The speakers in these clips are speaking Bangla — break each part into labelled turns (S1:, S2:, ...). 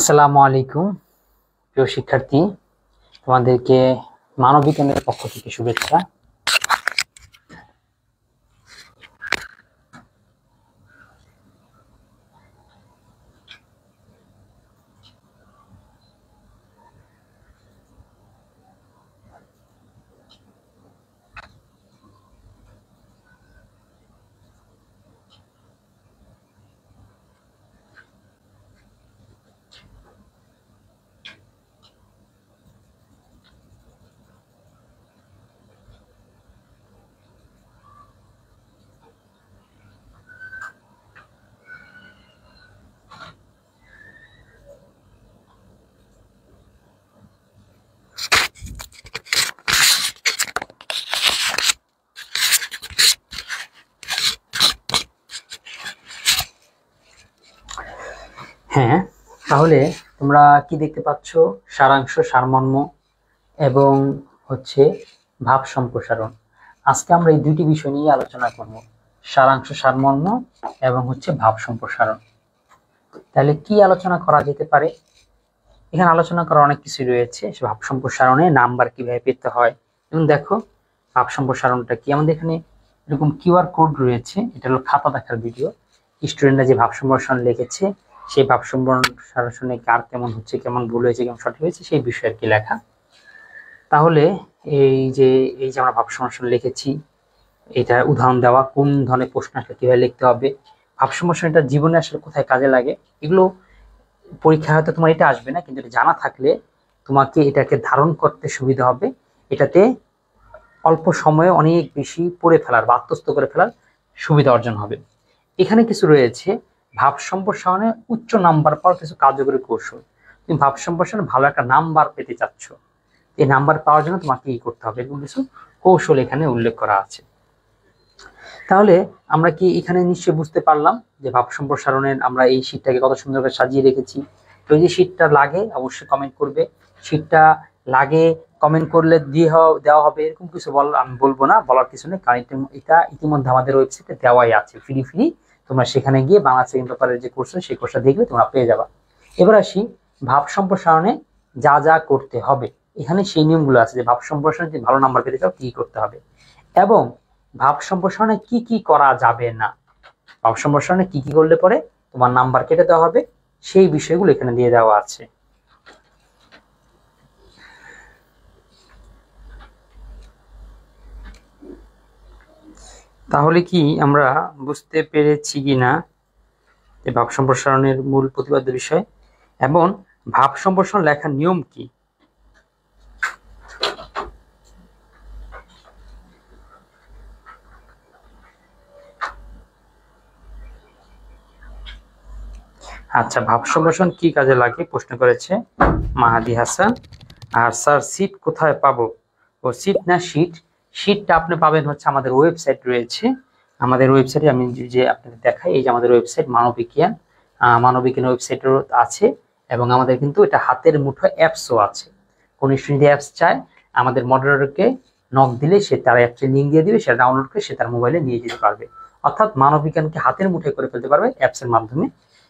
S1: আসসালামু আলাইকুম প্রিয় শিক্ষার্থী, তোমাদেরকে মানবিজ্ঞানের পক্ষ থেকে শুভেচ্ছা। হ্যাঁ, তাহলে তোমরা কি দেখতে পাচ্ছ? সারাংশ, সারমর্ম এবং হচ্ছে ভাব সম্প্রসারণ। আজকে আমরা এই দুইটি বিষয় নিয়ে আলোচনা করব, সারাংশ, সারমর্ম এবং হচ্ছে ভাব সম্প্রসারণ। তাহলে কি আলোচনা করা যেতে পারে? এখানে আলোচনা করার অনেক কিছু রয়েছে। ভাব সম্প্রসারণে নাম্বার কিভাবে পেতে হয়, এবং দেখো ভাব সম্প্রসারণটা কি। আমাদের এখানে এরকম কিউআর কোড রয়েছে, এটা হলো খাতা দেখার ভিডিও। স্টুডেন্টরা যে ভাব সম্প্রসারণ লিখেছে, সেই ভাব সম্প্রসারণে কার কেমন হচ্ছে, কেমন ভুল হয়েছে, কেমন সঠিক হয়েছে, সেই বিষয়ে আর কি লেখা। তাহলে এই যে আমরা ভাব সম্প্রসারণ লিখেছি, এটা উদাহরণ দেওয়া, কোন ধরনের প্রশ্ন আসলে কিভাবে লিখতে হবে, ভাব সম্প্রসারণটা জীবনে আসলে কোথায় কাজে লাগে, এগুলো পরীক্ষায় হয়তো তোমার এটা আসবে না, কিন্তু এটা জানা থাকলে তোমাকে এটাকে ধারণ করতে সুবিধা হবে। এটাতে অল্প সময়ে অনেক বেশি পড়ে ফেলার বা আত্মস্থ করে ফেলার সুবিধা অর্জন হবে। এখানে কিছু রয়েছে ভাব সম্প্রসারণে উচ্চ নাম্বার পাওয়ার কিছু কার্যকরী কৌশল। তুমি ভাব সম্প্রসারণে ভালো একটা নাম্বার পেতে চাচ্ছ, এই নাম্বার পাওয়ার জন্য তোমাকে কি করতে হবে, এরকম কিছু কৌশল এখানে উল্লেখ করা আছে। তাহলে আমরা কি এখানে নিশ্চয়ই বুঝতে পারলাম যে ভাব সম্প্রসারণের আমরা এই শীটটাকে কত সুন্দর করে সাজিয়ে রেখেছি। তো এই যে শীটটা লাগে অবশ্যই কমেন্ট করবে, শীটটা লাগে কমেন্ট করলে দেওয়া হবে, এরকম কিছু আমি বলবো না, বলার কিছু নেই, কারণ এটা ইতিমধ্যে আমাদের ওয়েবসাইটে দেওয়াই আছে ফ্রি। তোমরা সেখানে গিয়ে বাংলা সেকেন্ড পেপারের যে কোর্স, সেই কোর্সটা দেখলে তোমরা পেয়ে যাবা। এবার আসি ভাব সম্প্রসারণে যা যা করতে হবে। এখানে সেই নিয়মগুলো আছে যে ভাব সম্প্রসারণে যে ভালো নাম্বার পেতে চাও কি করতে হবে, এবং ভাব সম্প্রসারণে কি কি করা যাবে না, ভাব সম্প্রসারণে কি কি করলে পরে তোমার নাম্বার কেটে দেওয়া হবে, সেই বিষয়গুলো এখানে দিয়ে দেওয়া আছে। তাহলে কি আমরা বুঝতে পেরেছি কিনা যে ভাব সম্প্রসারণের মূল প্রতিপাদ্য বিষয় এবং ভাব সম্প্রসারণ লেখার নিয়ম কি? আচ্ছা, ভাব সম্প্রসারণ কি কাজে লাগে প্রশ্ন করেছে মাহাদি হাসান। আর স্যার সিট কোথায় পাবো? ও সিট না শীট, শীটটা আপনি পাবেন হচ্ছে আমাদের ওয়েবসাইট রয়েছে। আমাদের ওয়েবসাইটে আমি যে আপনাদের দেখাই, এই যে আমাদের ওয়েবসাইট মানবিজ্ঞান ওয়েবসাইটও আছে, এবং আমাদের কিন্তু এটা হাতের মুঠো অ্যাপসও আছে। কোন স্টুডেন্ট অ্যাপস চায়, আমাদের মডারেটরকে নক দিলে সে তার অ্যাপসের লিঙ্ক দিয়ে দিবে, সেটা ডাউনলোড করে সে তার মোবাইলে নিয়ে যেতে পারবে, অর্থাৎ মানবিজ্ঞানকে হাতের মুঠোয় করে ফেলতে পারবে অ্যাপসের মাধ্যমে।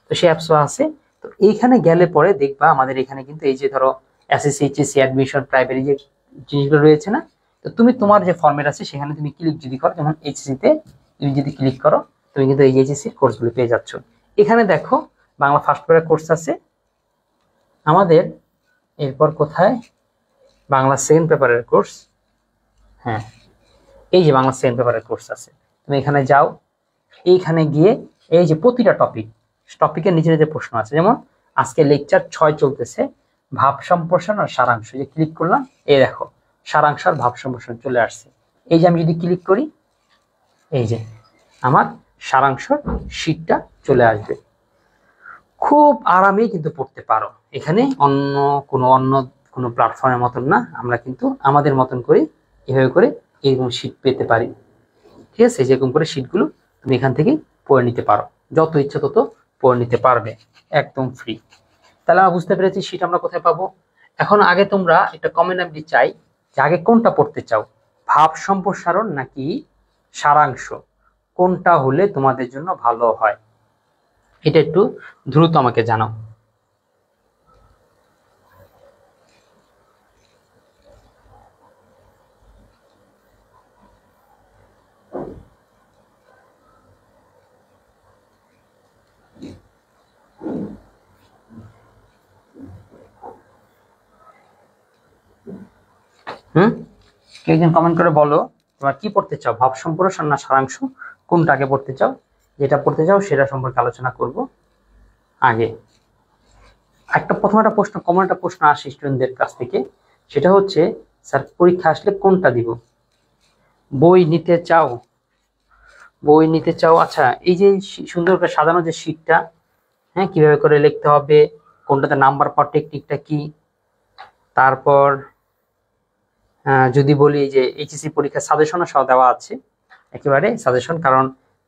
S1: তো সেই অ্যাপসও আছে। তো এইখানে গেলে পরে দেখবা আমাদের এখানে কিন্তু এই যে ধরো এসএসসি, এইচএসসি, অ্যাডমিশন, প্রাইমারি যে জিনিসগুলো রয়েছে না, তো তুমি তোমার যে ফরম্যাট আছে সেখানে তুমি ক্লিক যদি করো, যেমন এইচএসসি তে তুমি যদি ক্লিক করো, তুমি কিন্তু এই এইচএসসি কোর্সগুলো পেয়ে যাচ্ছ। এখানে দেখো বাংলা ফার্স্ট পেপারের কোর্স আছে আমাদের, এরপর কোথায় বাংলা সেকেন্ড পেপারের কোর্স, হ্যাঁ এই যে বাংলা সেকেন্ড পেপারের কোর্স আছে। তুমি এখানে যাও, এইখানে গিয়ে এই যে প্রতিটা টপিকের নিচে যে প্রশ্ন আছে, যেমন আজকে লেকচার 6 চলতেছে ভাব সম্প্রসারণ আর সারাংশ, যে ক্লিক করলাম, এই দেখো সারাংশ আর ভাব সম্প্রসারণ চলে আসছে। এই যে আমি যদি ক্লিক করি, এই যে আমার সারাংশ শীটটা চলে আসবে। খুব আরামেই কিন্তু পড়তে পারো, এখানে অন্য কোনো প্ল্যাটফর্মের মতন না, আমরা কিন্তু আমাদের মতন করে এভাবে করে এরকম শীট পেতে পারি। ঠিক আছে, যেরকম করে শীটগুলো তুমি এখান থেকে পড়ে নিতে পারো, যত ইচ্ছা তত পড়ে নিতে পারবে, একদম ফ্রি। তাহলে আমরা বুঝতে পেরেছি শীট আমরা কোথায় পাবো। এখন আগে তোমরা একটা কমেন্ট আমি চাই যে আগে কোনটা পড়তে চাও, ভাব সম্প্রসারণ নাকি সারাংশ, কোনটা হলে তোমাদের জন্য ভালো হয়, এটা একটু দ্রুত আমাকে জানাও। কেউ একজন কমেন্ট করে বলো তোমরা কি পড়তে চাও, ভাব সম্প্রসারণ না সারাংশ, কোনটাকে পড়তে চাও? যেটা পড়তে চাও সেটা সম্পর্কে আলোচনা করব। আগে প্রথম একটা প্রশ্ন, কমন একটা প্রশ্ন আসে স্টুডেন্টদের কাছ থেকে, সেটা হচ্ছে স্যার পরীক্ষা আসলে কোনটা দিব? বই নিতে চাও? বই নিতে চাও, আচ্ছা এই যে সুন্দর করে সাজানো যে শীটটা, হ্যাঁ কিভাবে করে লিখতে হবে, কোনটাতে নাম্বার পাওয়ার টেকনিকটা কি, তারপর যদি বলি যে এইচএসসি পরীক্ষার সাজেশনও সহ দেওয়া আছে, একেবারে সাজেশন, কারণ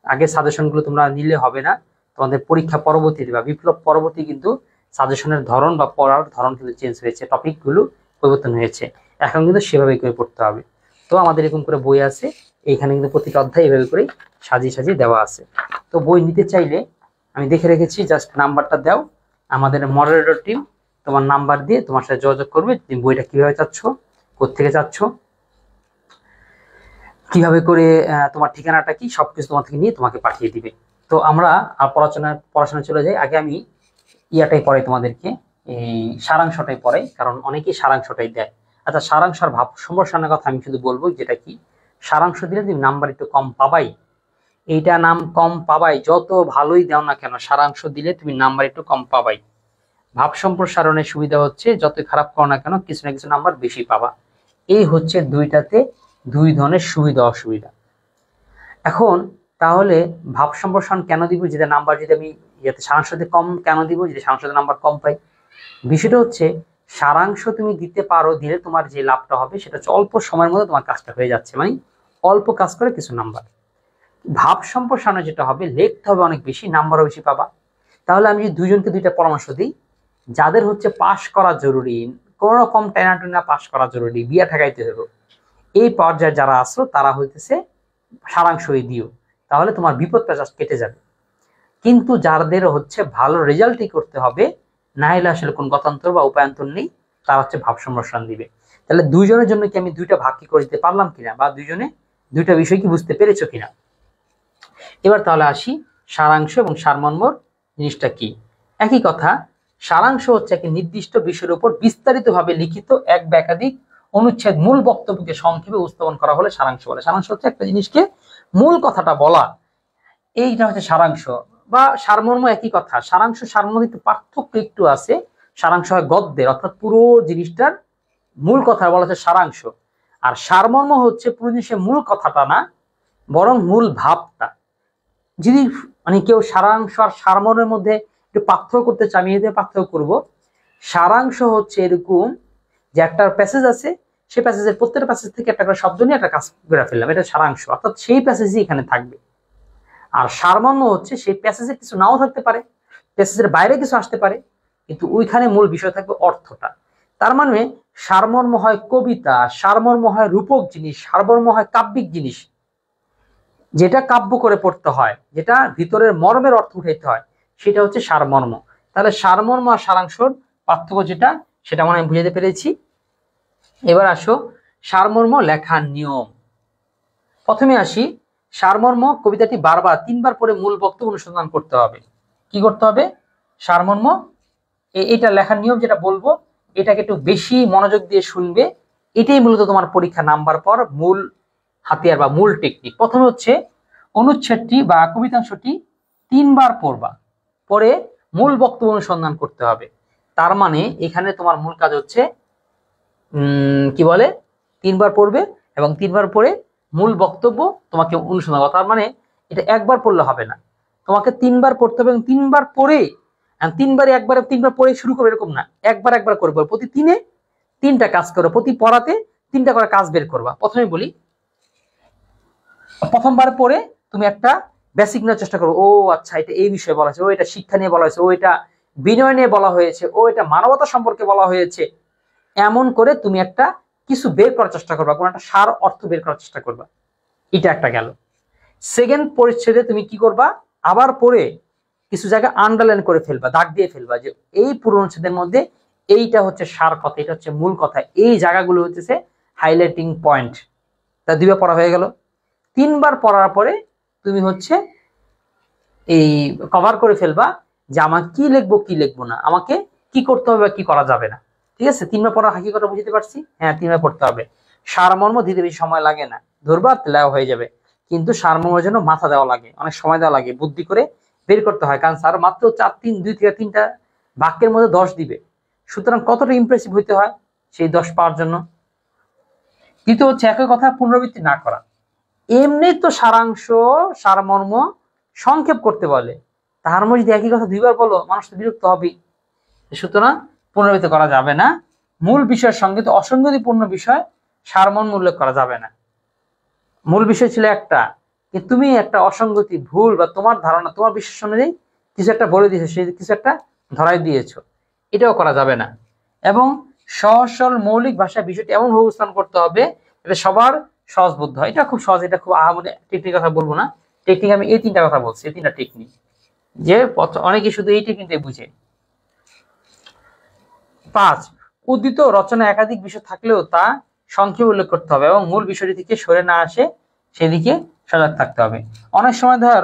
S1: আগে সাজেশনগুলো তোমরা নিলে হবে না, তোমাদের পরীক্ষা পরবর্তীতে বা বিপ্লব পরবর্তী কিন্তু সাজেশনের ধরন বা পড়ার ধরন কিন্তু চেঞ্জ হয়েছে, টপিকগুলো পরিবর্তন হয়েছে, এখন কিন্তু সেভাবেই করে পড়তে হবে। তো আমাদের এরকম করে বই আছে, এইখানে কিন্তু প্রতিটা অধ্যায় এভাবে করে সাজিয়ে সাজিয়ে দেওয়া আছে। তো বই নিতে চাইলে আমি দেখে রেখেছি, জাস্ট নাম্বারটা দাও, আমাদের মডারেটর টিম তোমার নাম্বার দিয়ে তোমার সাথে যোগাযোগ করবে, তুমি বইটা কিভাবে চাচ্ছ, কোত্থেকে চাচ্ছ, কিভাবে করে তোমার ঠিকানাটা কি, সবকিছু তোমার থেকে নিয়ে তোমাকে পাঠিয়ে দিবে। তো আমরা পড়াশোনা চলে যাই। আগে আমি ইয়াটাই পড়াই তোমাদেরকে, এই সারাংশটাই পড়াই, কারণ অনেকেই সারাংশটাই দেয়। আচ্ছা সারাংশ আর ভাব সম্প্রসারণের কথা আমি শুধু বলবো, যেটা কি সারাংশ দিলে তুমি নাম্বার একটু কম পাবাই, এইটা নাম কম পাবাই, যত ভালোই দাও না কেন সারাংশ দিলে তুমি নাম্বার একটু কম পাবাই। ভাব সম্প্রসারণের সুবিধা হচ্ছে যতই খারাপ করো না কেন কিছু না কিছু নাম্বার বেশি পাবা। এই হচ্ছে দুইটাতে দুই ধরনের সুবিধা অসুবিধা। এখন তাহলে ভাব সম্প্রসারণ কেন দিব, যেটা নাম্বার যদি আমি সারাংশতে কম কেন দিব, যদি সারাংশতে নাম্বার কম পাই? বিষয়টা হচ্ছে সারাংশ তুমি দিতে পারো, দিলে তোমার যে লাভটা হবে সেটা হচ্ছে অল্প সময়ের মধ্যে তোমার কাজটা হয়ে যাচ্ছে, মানে অল্প কাজ করে কিছু নাম্বার। ভাব সম্প্রসারণে যেটা হবে, লিখতে হবে অনেক বেশি, নাম্বারও বেশি পাবা। তাহলে আমি যদি দুইজনকে দুইটা পরামর্শ দিই, যাদের হচ্ছে পাশ করা জরুরি, কোন রকম টেনা পাশ করা জরুরি, বিয়া ঠেকাইতে হবে, এই পর্যায়ে যারা আসো তারা হইতেছে সারাংশই দিও, তাহলে তোমার বিপদটা জাস্ট কেটে যাবে। কিন্তু যাদের হচ্ছে ভালো রেজাল্টই করতে হবে, না হলে আসলে কোন গতান্তর বা উপায়ন্তর নেই, তারা হচ্ছে ভাব সম্প্রসারণ দিবে। তাহলে দুইজনের জন্য কি আমি দুইটা ভাগ কি করে দিতে পারলাম কিনা, বা দুইজনে দুইটা বিষয় কি বুঝতে পেরেছো কিনা? এবার তাহলে আসি সারাংশ এবং সারমর্মর জিনিসটা কি। একই কথা, সারাংশ হচ্ছে একটি নির্দিষ্ট বিষয়ের উপর বিস্তারিতভাবে লিখিত এক বা একাধিক অনুচ্ছেদ মূল বক্তব্যকে সংক্ষেপে উপস্থাপন করা হলে সারাংশ বলে। সারাংশ হচ্ছে একটা জিনিসকে মূল কথাটা বলা, এইটা হচ্ছে সারাংশ। বা সারমর্ম একই কথা, সারাংশ সারমর্ম একটু পার্থক্য একটু আছে। সারাংশ হয় গদ্যের, অর্থাৎ পুরো জিনিসটার মূল কথা বলা হচ্ছে সারাংশ, আর সারমর্ম হচ্ছে পুরো জিনিসের মূল কথাটা না, বরং মূল ভাবটা। যদি মানে কেউ সারাংশ আর সারমর্মের মধ্যে একটু পার্থক্য করতে চাই, আমি এতে পার্থক্য করবো। সারাংশ হচ্ছে এরকম যে একটা প্যাসেজ আছে, সেই প্যাসেজের প্রত্যেকটা প্যাসেজ থেকে একটা করে শব্দ নিয়ে একটা কাজ করে ফেললাম, এটা সারাংশ, অর্থাৎ সেই প্যাসেজই এখানে থাকবে। আর সারমর্ম হচ্ছে সেই প্যাসেজে কিছু নাও থাকতে পারে, প্যাসেজের বাইরে কিছু আসতে পারে, কিন্তু ওইখানে মূল বিষয় থাকবে অর্থটা। তার মানে সারমর্ম হয় কবিতা, সারমর্ম হয় রূপক জিনিস, সারমর্ম হয় কাব্যিক জিনিস, যেটা কাব্য করে পড়তে হয়, যেটা ভিতরের মর্মের অর্থ উঠাইতে হয়, সেটা হচ্ছে সারমর্ম। তাহলে সারমর্ম আর সারাংশর পার্থক্য যেটা, সেটা মনে আমি বুঝাতে পেরেছি। এবার আসো সারমর্ম লেখার নিয়ম। প্রথমে আসি, সারমর্ম কবিতাটি বারবার 3বার পরে মূল বক্তব্য অনুসন্ধান করতে হবে। কি করতে হবে? সারমর্ম এটা লেখার নিয়ম যেটা বলবো, এটাকে একটু বেশি মনোযোগ দিয়ে শুনবে, এটাই মূলত তোমার পরীক্ষা নাম্বার পর মূল হাতিয়ার বা মূল টেকনিক। প্রথমে হচ্ছে অনুচ্ছেদটি বা কবিতাংশটি 3বার পড়বা, পরে মূল বক্তব্য অনুসন্ধান করতে হবে। তার মানে এখানে তোমার মূল কাজ হচ্ছে কি বলে, 3বার পড়বে এবং 3বার পরে মূল বক্তব্য তোমাকে অনুসন্ধান করা। তার মানে এটা একবার পড়লে হবে না, তোমাকে 3বার পড়তে হবে, এবং 3বার পরে 3বার পড়ে শুরু করবে এরকম না, একবার করবে, প্রতি 3টা কাজ করো, প্রতি পড়াতে 3টা করে কাজ বের করবা। প্রথমে বলি, প্রথমবার পরে তুমি একটা বেসিক নেওয়ার চেষ্টা করো, ও আচ্ছা এটা এই বিষয়ে বলা হয়েছে, ও এটা শিক্ষা নিয়ে বলা হয়েছে, ও এটা বিনয় নিয়ে বলা হয়েছে, ও এটা মানবতা সম্পর্কে বলা হয়েছে, এমন করে তুমি একটা কিছু বের করার চেষ্টা করবা, কোন একটা সার অর্থ বের করার চেষ্টা করবা। এটা একটা গেল। সেকেন্ড পরিচ্ছেদে তুমি কি করবা, আবার পড়ে কিছু জায়গা আন্ডারলাইন করে ফেলবা, দাগ দিয়ে ফেলবা, যে এই পুরো অনুচ্ছেদের মধ্যে এইটা হচ্ছে সার কথা, এটা হচ্ছে মূল কথা, এই জায়গাগুলো হচ্ছে হাইলাইটিং পয়েন্ট। তা 2বার পড়া হয়ে গেল। 3বার পড়ার পরে তুমি হচ্ছে এই কভার করে ফেলবা যে আমাকে কি লিখবো কি লিখবো না, আমাকে কি করতে হবে কি করা যাবে না। ঠিক আছে, 3 বার পড়া হাকিকতটা বুঝতে পারছি, হ্যাঁ 3 বার পড়তে হবে। সারমর্ম দিতে বেশি সময় লাগে না, ধরবা তেলাও হয়ে যাবে, কিন্তু সারমর্মের জন্য মাথা দেওয়া লাগে, অনেক সময় দেওয়া লাগে, বুদ্ধি করে বের করতে হয়, কারণ স্যার মাত্র 2 থেকে 3টা বাক্যের মধ্যে 10 দিবে, সুতরাং কতটা ইমপ্রেসিভ হইতে হয় সেই 10 পাওয়ার জন্য। দ্বিতীয় হচ্ছে একই কথা পুনরাবৃত্তি না করা। এমনি তো সারাংশ সারমর্ম সংক্ষেপ করতে বলে, তার মধ্যে যদি একই কথা 2বার বলো মানুষ তো বিরক্ত হবেই, সুতরাং পুনরাবৃত্তি করা যাবে না। মূল বিষয়ের সঙ্গে তো অসঙ্গতিপূর্ণ বিষয় সারমর্ম উল্লেখ করা যাবে না। মূল বিষয় ছিল একটা, যে তুমি একটা অসঙ্গতি ভুল বা তোমার ধারণা তোমার বিশ্বাস অনুযায়ী কিছু একটা বলে দিয়েছো, সেই কিছু একটা ধরাই দিয়েছো, এটাও করা যাবে না। এবং সহজ সরল মৌলিক ভাষায় বিষয়টি এমন উপস্থাপন করতে হবে এটা সবার সহজবোধ্য হয়। এটা খুব সহজ, এটা খুব আহামরি টেকনিক কথা বলবো না, টেকনিক আমি এই 3টা কথা বলছি, এই 3টা টেকনিক, যে অনেকে শুধু এই টেকনিকটাই বুঝে। 5, উদ্ধৃত রচনা একাধিক বিষয় থাকলেও তা সংক্ষেপে উল্লেখ করতে হবে এবং মূল বিষয়টি থেকে সরে না আসে সেদিকে সজাগ থাকতে হবে। অনেক সময় ধর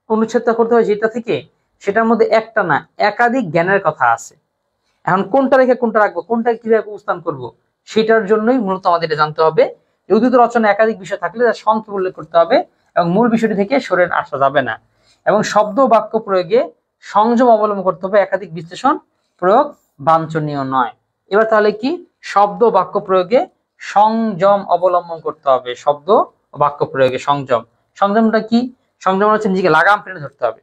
S1: অনুচ্ছেদটা করতে হয় যেটা থেকে, সেটার মধ্যে একটা না একাধিক জ্ঞানের কথা আছে, এখন কোনটা রেখে কোনটা রাখবো, কোনটা কিভাবে উপস্থান করব, সেটার জন্যই মূলত আমাদের এটা জানতে হবে। উদ্ধৃত রচনা একাধিক বিষয় থাকলে তা সংক্ষেপে উল্লেখ করতে হবে এবং মূল বিষয়টি থেকে সরে আসা যাবে না, এবং শব্দ বাক্য প্রয়োগে সংযম অবলম্বন করতে হবে, একাধিক বিশ্লেষণ প্রয়োগ বাঞ্ছনীয় নয়। এবার তাহলে কি, শব্দ বাক্য প্রয়োগে সংযম অবলম্বন করতে হবে, শব্দ বাক্য প্রয়োগে সংযম। সংযমটা কি? সংযম হচ্ছে নিজেকে লাগাম টেনে ধরতে হবে।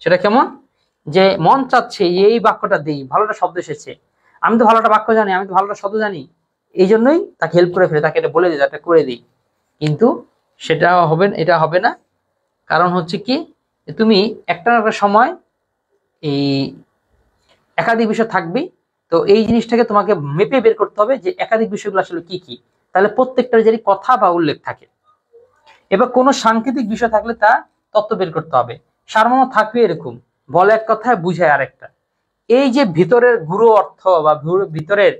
S1: সেটা কেমন? যে মন চাচ্ছে এই বাক্যটা দিই, ভালোটা শব্দ এসেছে, আমি তো ভালোটা বাক্য জানি, আমি তো ভালোটা শব্দ জানি, এই জন্যই তাকে হেল্প করে ফেলে, তাকে এটা বলে দিই, এটা করে দিই, কিন্তু সেটা হবে, এটা হবে না। কারণ হচ্ছে কি, তুমি একটা না একটা সময় এই একাধিক বিষয় থাকবেই, তো এই জিনিসটাকে তোমাকে মেপে বের করতে হবে যে একাধিক বিষয়গুলো আসলে কি কি, তাহলে প্রত্যেকটার যদি কথা বা উল্লেখ থাকে। এবার কোনো সাংকেতিক বিষয় থাকলে তা তত্ত্ব বের করতে হবে। সারমর্ম থাকবে এরকম, বলে এক কথায় বুঝায় আরেকটা। এই যে ভিতরের গুরু অর্থ বা ভিতরের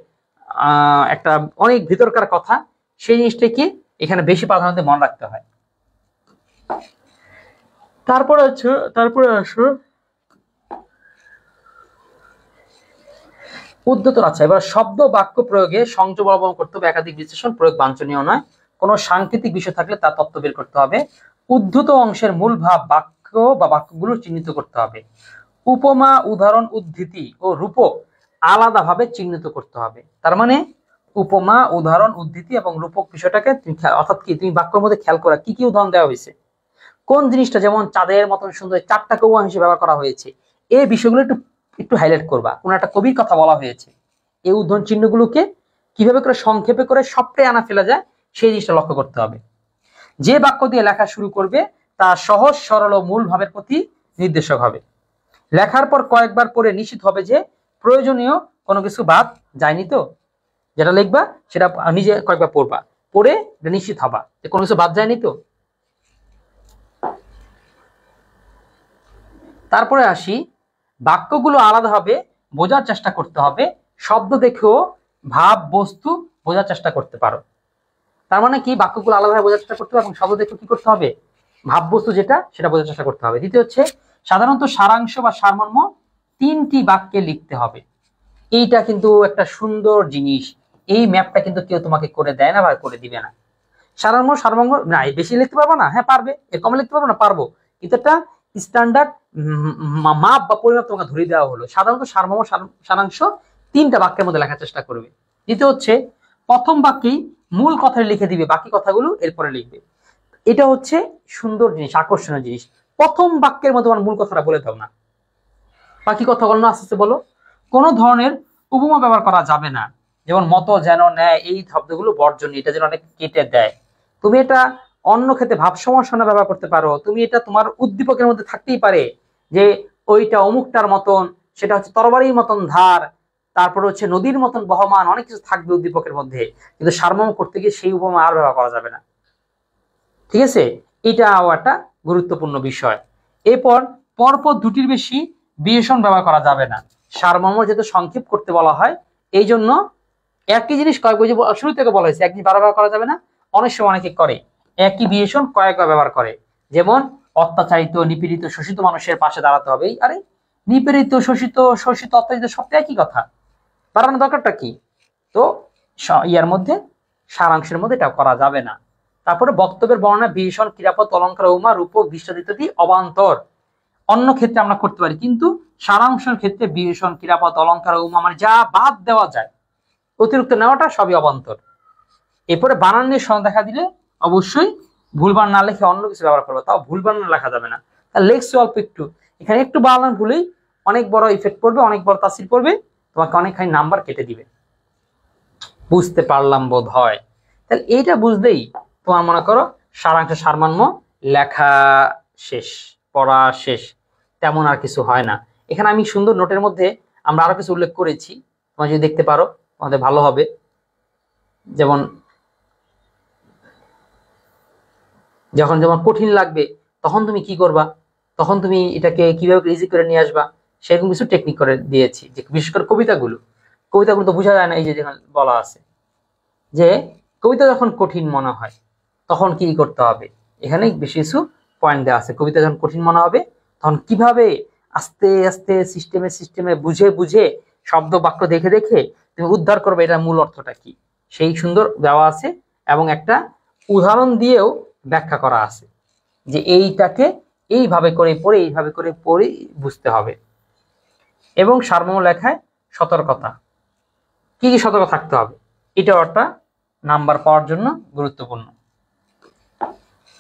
S1: একটা অনেক ভিতরকার কথা, সেই জিনিসটাকে এখানে বেশি প্রাধান্য মনে রাখতে হয়। তারপরে আসো উদ্ধৃত। আচ্ছা, এবার শব্দ বাক্য প্রয়োগে সংযম অবলম্বন করতে হবে, একাধিক বিশ্লেষণ প্রয়োগ বাঞ্ছনীয় নয়। কোনো সাংকেতিক বিষয় থাকলে তার তত্ত্ব বের করতে হবে। উদ্ধৃত অংশের মূল ভাব বাক্য বা বাক্যগুলো চিহ্নিত করতে হবে। উপমা উদাহরণ উদ্ধৃতি ও রূপক আলাদাভাবে চিহ্নিত করতে হবে। তার মানে উপমা উদাহরণ উদ্ধৃতি এবং রূপক বিষয়টাকে তুমি অর্থাৎ কি, তুমি বাক্যের মধ্যে খেয়াল করা কি কি উদাহরণ দেওয়া হয়েছে, কোন জিনিসটা যেমন চাঁদের মতন সুন্দর 4টা উপমা হিসেবে ব্যবহার করা হয়েছে, এই বিষয়গুলো একটু একটু হাইলাইট করবা। কোন একটা কবির কথা বলা হয়েছে, এই উদাহরণ চিহ্নগুলোকে কিভাবে করে সংক্ষেপে করে সবটাই আনা ফেলা যায় সেই জিনিসটা লক্ষ্য করতে হবে। যে বাক্য দিয়ে লেখা শুরু করবে তা সহজ সরল ও মূল ভাবের প্রতি নির্দেশক হবে। লেখার পর কয়েকবার পড়ে নিশ্চিত হবে যে প্রয়োজনীয় কোনো কিছু বাদ যায়নি, তো যেটা লিখবা সেটা নিজে কয়েকবার পড়বা, পড়ে নিশ্চিত হবা যে কোনো কিছু বাদ যায়নি তো। তারপরে আসি, বাক্যগুলো আলাদাভাবে বোঝার চেষ্টা করতে হবে, শব্দ দেখেও ভাব বস্তু বোঝার চেষ্টা করতে পারো। তার মানে কি, বাক্যগুলো আলাদাভাবে বোঝার চেষ্টা করতে হবে এবং শব্দ দেখেও কি করতে হবে, ভাব বস্তু যেটা সেটা বোঝার চেষ্টা করতে হবে। দ্বিতীয় হচ্ছে সাধারণত সারাংশ বা সারমর্ম 3টি বাক্যে লিখতে হবে। এইটা কিন্তু একটা সুন্দর জিনিস, এই ম্যাপটা কিন্তু কেউ তোমাকে করে দেয় না বা করে দিবে না। সারমর্ম না বেশি লিখতে পারবো না, হ্যাঁ পারবে, এর কমে লিখতে পারবো না, পারবো, কিন্তু একটা স্ট্যান্ডার্ড মাপ বা পরিমাপ তোমাকে ধরে দেওয়া হলো। সাধারণত সারমর্ম সারাংশ 3টা বাক্যের মধ্যে লেখার চেষ্টা করবে। দ্বিতীয় হচ্ছে প্রথম বাক্যেই মূল কথাটা লিখে দিবে, বাকি কথাগুলো এরপরে লিখবে। এটা হচ্ছে সুন্দর জিনিস, আকর্ষণীয় জিনিস। প্রথম বাক্যের মধ্যে আমার মূল কথাটা বলে দাও না, বাকি কথাগুলো আস্তে আস্তে বলো। কোনো ধরনের উপমা ব্যবহার করা যাবে না, যেমন মত যেন নেয়, এই শব্দগুলো বর্জনীয়, এটা যেন অনেক কেটে দেয়। তুমি এটা অন্য ক্ষেত্রে ভাব সমাসনা ব্যবহার করতে পারো, তুমি এটা তোমার উদ্দীপকের মধ্যে থাকতেই পারে যে ওইটা অমুকটার মতন, সেটা হচ্ছে তরবারির মতন ধার, তারপর হচ্ছে নদীর মতন বহমান, অনেক কিছু থাকবে উদ্দীপকের মধ্যে, কিন্তু সারমর্ম করতে গিয়ে সেই উপমা আর ব্যবহার করা যাবে না। ঠিক আছে, এটাও একটা গুরুত্বপূর্ণ বিষয়। এরপর পরপর 2টির বেশি বিশেষণ ব্যবহার করা যাবে না, সারমর্ম যেহেতু সংক্ষেপ করতে বলা হয়, এই জন্য একই জিনিস কয়েক বই শুরু থেকে বলা হয়েছে, এক জিনিস বারবার করা যাবে না। অনেক সময় অনেকে করে একই বিশেষণ কয়েকবার ব্যবহার করে, যেমন অত্যাচারিত নিপীড়িত শোষিত মানুষের পাশে দাঁড়াতে হবে। আরে নিপীড়িত শোষিত অত্যাচারিত সবটাই একই কথা, বাড়ানোর দরকারটা কি? তো ইয়ার মধ্যে সারাংশের মধ্যে এটা করা যাবে না। তারপরে বক্তব্যের বর্ণনা বিশেষণ ক্রিয়াপদ অলঙ্কার উপমা রূপক দৃষ্টান্ত ইত্যাদি অবান্তর। অন্য ক্ষেত্রে আমরা করতে পারি, কিন্তু সারাংশের ক্ষেত্রে বিশেষণ ক্রিয়াপদ অলঙ্কার উপমা মানে যা বাদ দেওয়া যায়, অতিরিক্ত নেওয়াটা সবই অবান্তর। এরপরে বানান নিয়ে সমস্যা দেখা দিলে অবশ্যই ভুলবার না লিখে অন্য কিছু ব্যবহার করবো, তাও ভুলবার না লেখা যাবে না। তাহলে লেখছে অল্প একটু, এখানে একটু বানান ভুলেই অনেক বড় ইফেক্ট পড়বে, অনেক বড় তাসির পড়বে, তোমাকে অনেকখানি নাম্বার কেটে দিবে। বুঝতে পারলাম বোধ হয়। তাহলে এইটা বুঝলেই তোমার মনে করো সারাংশ সারমর্ম লেখা শেষ, পড়া শেষ, তেমন আর কিছু হয় না। এখানে আমি সুন্দর নোটের মধ্যে আমরা আরো কিছু উল্লেখ করেছি, তোমরা যদি দেখতে পারো তোমাদের ভালো হবে। যেমন যখন যেমন কঠিন লাগবে তখন তুমি কি করবা, তখন তুমি এটাকে কিভাবে ইজি করে নিয়ে আসবা, সেরকম কিছু টেকনিক করে দিয়েছি। যে বিশেষ করে কবিতাগুলো তো বোঝা যায় না, এই যে যেখানে বলা আছে যে কবিতা যখন কঠিন মনে হয় তখন কি করতে হবে, এখানে বেশি কিছু পয়েন্ট দেওয়া আছে। কবিতা যখন কঠিন মনে হবে তখন কিভাবে আস্তে আস্তে সিস্টেমে বুঝে বুঝে শব্দ বাক্য দেখে দেখে তুমি উদ্ধার করবে, এটা মূল অর্থটা কি সেই সুন্দর দেওয়া আছে। এবং একটা উদাহরণ দিয়েও ব্যাখ্যা করা আছে যে এইটাকে এইভাবে করে পড়ে এইভাবে করে পড়ে বুঝতে হবে। এবং সারমর্ম লেখায় সতর্কতা, কি কি সতর্ক থাকতে হবে, এটা একটা নাম্বার পাওয়ার জন্য গুরুত্বপূর্ণ।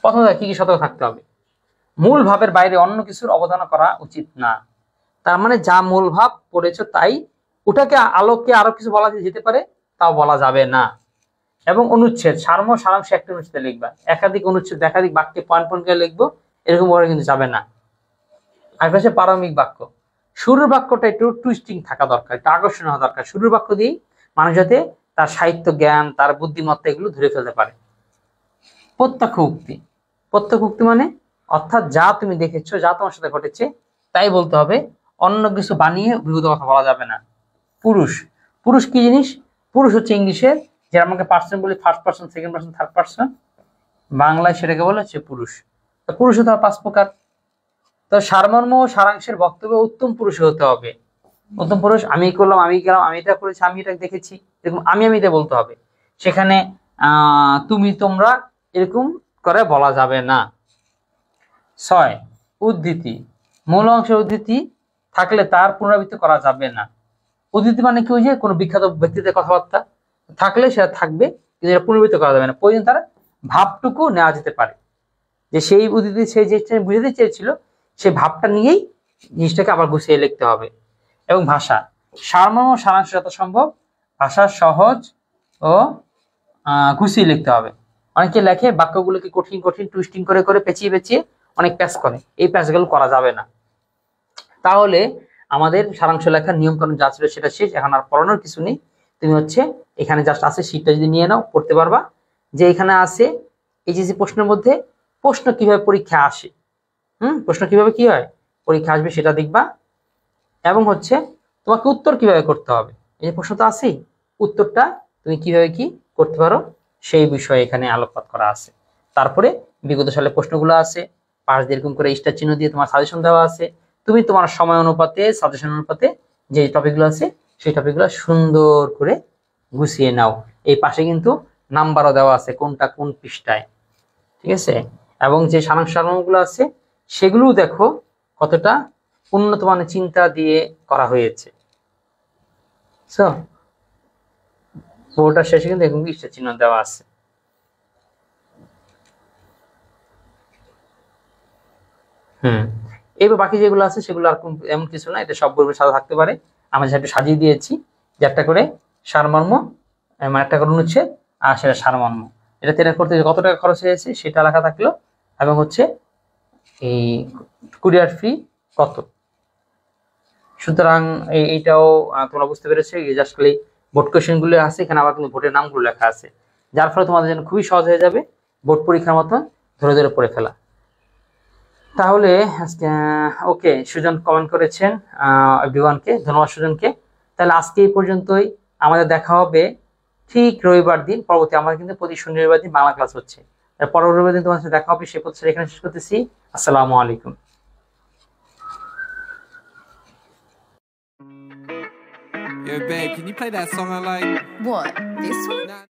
S1: প্রথমত কি কি সতর্ক থাকতে হবে, মূল ভাবের বাইরে অন্য কিছুর অবদান করা উচিত না। তার মানে যা মূল ভাব পড়েছ তাই, ওটাকে আলোকে আরো কিছু বলা যেতে পারে তাও বলা যাবে না। এবং অনুচ্ছেদ সারমর্ম সারাংশ একটা অনুচ্ছেদে লিখবা, একাধিক অনুচ্ছেদ একাধিক বাক্যে পয়েন্ট পয়েন্ট করে লিখবো, এরকম করে কিন্তু যাবে না। আর হচ্ছে পারমিক বাক্য, শুরুর বাক্যটা একটু টুইস্টিং থাকা দরকার, একটু আকর্ষণ হওয়া দরকার। শুরুর বাক্য দিয়েই মানুষ যাতে তার সাহিত্য জ্ঞান তার বুদ্ধিমত্তা এগুলো ধরে ফেলতে পারে। প্রত্যক্ষ উক্তি মানে অর্থাৎ যা তুমি দেখেছো, যা তোমার সাথে ঘটেছে তাই বলতে হবে, অন্য কিছু বানিয়ে অভিজ্ঞতা কথা বলা যাবে না। পুরুষ কি জিনিস, পুরুষ হচ্ছে ইংলিশের যে আমাকে পার্সন বলি, first person, second person, third person, বাংলায় সেটাকে বলে হচ্ছে পুরুষ। তো পুরুষ হতে হবে 5 প্রকার। তো সারমর্ম ও সারাংশের বক্তব্য উত্তম পুরুষ হতে হবে। উত্তম পুরুষ আমি করলাম, আমি গেলাম, আমি এটা করেছি, আমি এটা দেখেছি, এরকম আমি এটা বলতে হবে। সেখানে তুমি তোমরা এরকম করে বলা যাবে না। 6 উদ্ধৃতি, মূল অংশের উদ্ধৃতি থাকলে তার পুনরাবৃত্তি করা যাবে না। উদ্ধৃতি মানে কি, যে কোনো বিখ্যাত ব্যক্তিদের কথাবার্তা থাকলে সেটা থাকবে, কিন্তু এটা পুনরাবৃত্তি করা যাবে না। প্রয়োজন তার ভাবটুকু নেওয়া যেতে পারে, যে সেই উদ্ধৃতি সে যে বুঝাতে চেয়েছিল সেই ভাবটা নিয়েই জিনিসটাকে আবার গুছিয়ে লিখতে হবে। এবং ভাষা সারমর্ম সারাংশ যত সম্ভব ভাষা সহজ ও গুছিয়ে লিখতে হবে। অনেকে লেখে বাক্যগুলোকে কঠিন কঠিন টুইস্টিং করে করে পেঁচিয়ে পেঁচিয়ে অনেক প্যাচ করে, এই প্যাচগুলো করা যাবে না। তাহলে আমাদের সারাংশ লেখার নিয়ম কানুন যা ছিল সেটা শেষ, এখন আর পড়ানোর কিছু নেই। তুমি হচ্ছে এখানে জাস্ট আছে শীটটা যদি নিয়ে নাও পড়তে পারবা, যে এখানে আছে এইচএসসি প্রশ্নের মধ্যে প্রশ্ন কিভাবে পরীক্ষা আসে, প্রশ্ন কিভাবে কি হয় পরীক্ষা আসবে সেটা দেখবা। এবং হচ্ছে তোমাকে উত্তর কিভাবে করতে হবে, এই প্রশ্ন তো আছেই, উত্তরটা তুমি কিভাবে কি করতে পারো সেই বিষয়ে এখানে আলোকপাত করা আছে। তারপরে বিগত সালের প্রশ্নগুলো আছে, পাশ দিয়ে এরকম করে স্টার চিহ্ন দিয়ে তোমার সাজেশন দেওয়া আছে। তুমি তোমার সময় অনুপাতে সাজেশন অনুপাতে যে টপিকগুলো আছে সেই টপিকগুলো সুন্দর করে গুছিয়ে নাও। এই পাশে কিন্তু নাম্বারও দেওয়া আছে কোনটা কোন পৃষ্ঠায়, ঠিক আছে। এবং যে সারাংশগুলো আছে সেগুলোও দেখো কতটা উন্নত মানের চিন্তা দিয়ে করা হয়েছে। বোর্ডটার শেষে কিন্তু এরকম স্টার চিহ্ন দেওয়া আছে। এবার বাকি যেগুলো আছে সেগুলো আর এমন কিছু না, এটা সব বইয়ের সাথে থাকতে পারে। আমরা যেটা সাজিয়ে দিয়েছি যে একটা করে সারমর্ম, একটা করে অনুচ্ছেদ, আর সেটা সারমর্ম, এটা তৈরি করতে কত টাকা খরচ হয়েছে সেটা লেখা থাকলো, এবং হচ্ছে এই কুরিয়ার ফি কত। সুতরাং এইটাও তোমরা বুঝতে পেরেছো, জাস্ট খালি বোর্ড কোয়েশ্চেন গুলো আছে, এখানে আবার কিন্তু ভোটের নামগুলো লেখা আছে, যার ফলে তোমাদের জন্য খুবই সহজ হয়ে যাবে বোর্ড পরীক্ষার মতন ধরে ধরে পড়ে ফেলা। তাহলে ওকে, সুজন কমেন্ট করেছেন, এভরিওয়ানকে ধন্যবাদ সুজনকে। তাহলে আজকে এই পর্যন্তই, আমাদের দেখা হবে ঠিক রবিবার দিন। পরবর্তী আমাদের কিন্তু প্রতি শনি রবিবার দিন বাংলা ক্লাস হচ্ছে, পরবর্তী রবিবার দিন তোমার সাথে দেখা হবে। সে প্রতিষ্ঠা এখানে শেষ করতেছি। আসসালামু আলাইকুম।
S2: Yo, babe, can you play that song I like?
S3: What? This one?
S2: Nah.